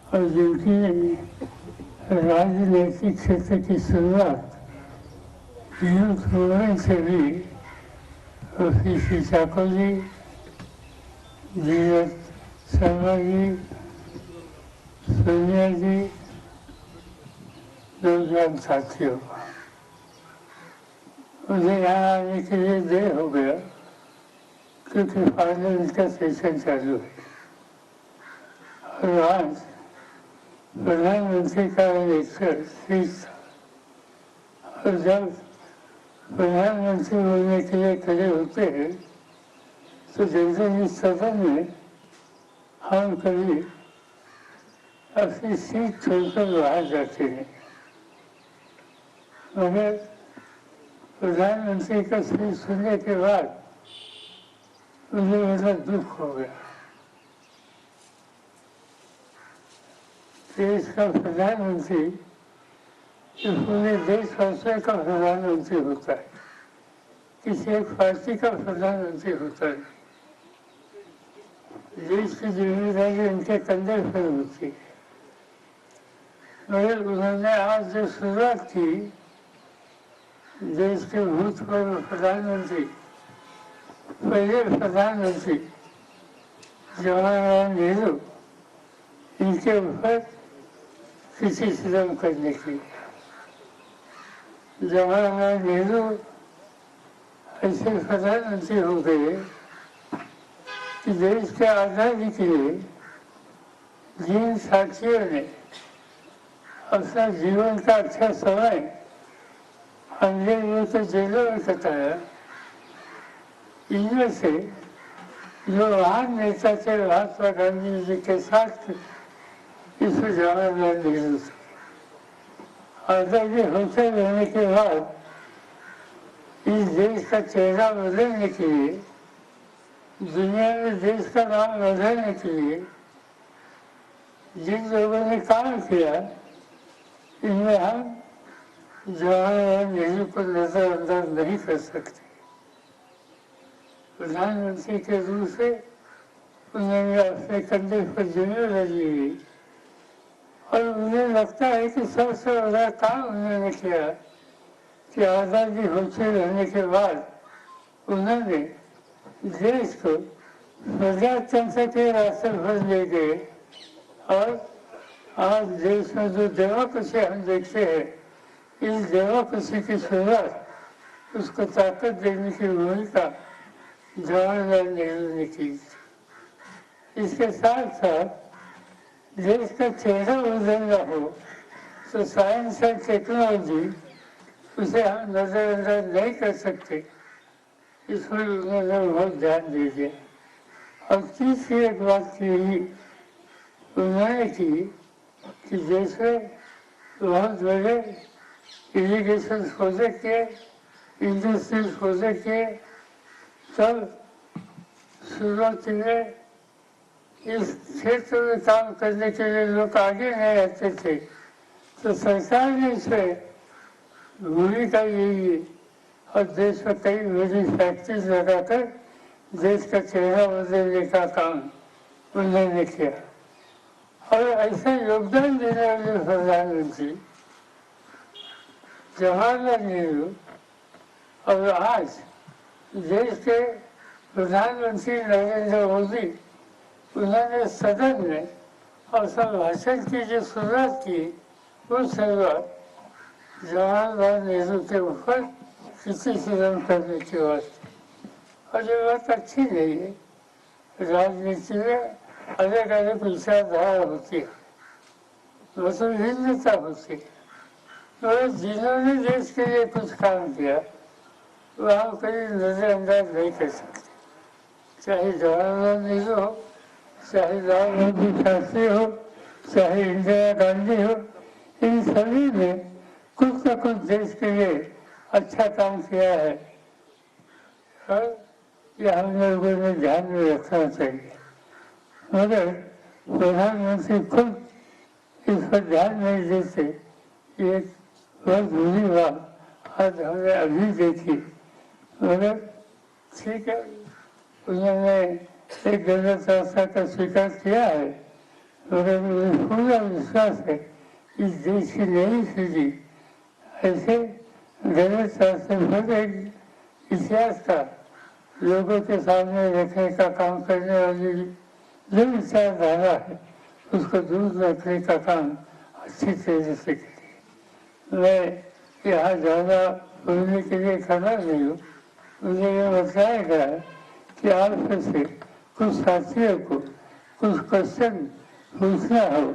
और जिनकी राजनीतिक क्षेत्र की शुरुआत यूथ मूवमेंट से भी ऋषि ठाकुर जी, धीरज शर्मा जी, सोनिया जी, नौजवान साथियों, मुझे यहाँ आने के लिए देर हो गया क्योंकि पार्लियामेंट का सेशन चालू है और आज प्रधानमंत्री का लेक्चर स्पीच था और जब प्रधानमंत्री बोलने के लिए खड़े होते हैं तो जनरली सदन में हम कभी अपनी सीट छोड़कर बाहर जाते हैं, मगर प्रधानमंत्री का स्पीच सुनने के बाद मुझे बड़ा दुख हो गया। देश का प्रधानमंत्री पूरे देशवासियों का प्रधानमंत्री होता है, किसी एक पार्टी का प्रधानमंत्री होता है। देश की जिम्मेदारी उनके कंधे पर होती है, मगर उन्होंने आज जो शुरुआत की देश के भूतपूर्व प्रधानमंत्री, पहले प्रधानमंत्री जवाहरलाल नेहरू, इनके ऊपर किसी सितम करने की। जवाहरलाल नेहरू ऐसे प्रधानमंत्री हो गए कि देश के आज़ादी के लिए जिन साथियों ने अपना जीवन का अच्छा समय अंग्रेजों के जेलों में कटाया, इनमें से जो महान नेता थे महात्मा गांधी जी के साथ इसमें जवाहरलाल नेहरू थे। आज़ादी होते रहने के बाद इस देश का चेहरा बदलने के लिए, दुनिया में देश का नाम बढ़ाने के लिए जिन लोगों ने काम किया, इनमें हम जवाहरलाल नेहरू को नजरअंदाज नहीं कर सकते। प्रधानमंत्री के रूप से उन्होंने अपने कंधे पर जिम्मेदारी ली और मुझे लगता है कि सबसे बड़ा काम उन्होंने किया कि आज़ादी होते रहने के बाद उन्होंने देश को प्रजातंत्र के रास्ते पर ले गए और आज देश में जो डेमोक्रेसी हम देखते हैं, इस डेमोक्रेसी की शुरुआत, उसको ताकत देने की भूमिका जवाहरलाल नेहरू ने की। इसके साथ साथ देश का चेहरा बदलना हो तो साइंस एंड टेक्नोलॉजी, उसे हम नजरअंदाज नहीं कर सकते, इस पर उन्होंने बहुत ध्यान दे दिया। और तीसरी एक बात यही उन्होंने की कि देश में बहुत बड़े इरिगेशन प्रोजेक्ट किए, इंडस्ट्रियल प्रोजेक्ट किए, तब शुरुआत में इस क्षेत्र में काम करने के लिए लोग आगे नहीं आते थे, तो सरकार ने इसे भूमिका यही है और देश में कई बड़ी फैक्ट्रीज लगाकर देश का चेहरा बदलने का काम उन्होंने किया। और ऐसा योगदान देने वाले प्रधानमंत्री जवाहरलाल नेहरू और आज देश के प्रधानमंत्री नरेंद्र मोदी, उन्होंने सदन में और सब भाषण की जो शुरुआत की, वो शुरुआत जवाहरलाल नेहरू के ऊपर किसी सितम करने की बात, और ये बात अच्छी नहीं है। राजनीति में अलग अलग विचारधारा होती है, मतलब भिन्नता होती है, तो जिन्होंने देश के लिए कुछ काम किया वो हम कभी नजरअंदाज नहीं कर सकते, चाहे जवाहरलाल नेहरू हो, चाहे लाल बहादुर शास्त्री हो, चाहे इंदिरा गांधी हो, इन सभी ने कुछ न कुछ देश के लिए अच्छा काम किया है और यह हम लोगों ने ध्यान में रखना चाहिए। मगर प्रधानमंत्री खुद इस पर ध्यान नहीं देते, ये बहुत बुरी बात आज हमने अभी देखी। मगर ठीक है, उन्होंने एक गलत रास्ता का स्वीकार किया है, मगर मुझे पूरा विश्वास है इस देश की नई पीढ़ी ऐसे गलत रास्ते भरे इतिहास का लोगों के सामने रखने का काम करने वाली जो विचारधारा है उसको दूर रखने का काम अच्छी तरह से करिए। मैं यहाँ ज़्यादा बोलने के लिए खड़ा नहीं हूँ। मुझे ये बताया गया कि आप में से कुछ साथियों को कुछ क्वेश्चन पूछना हो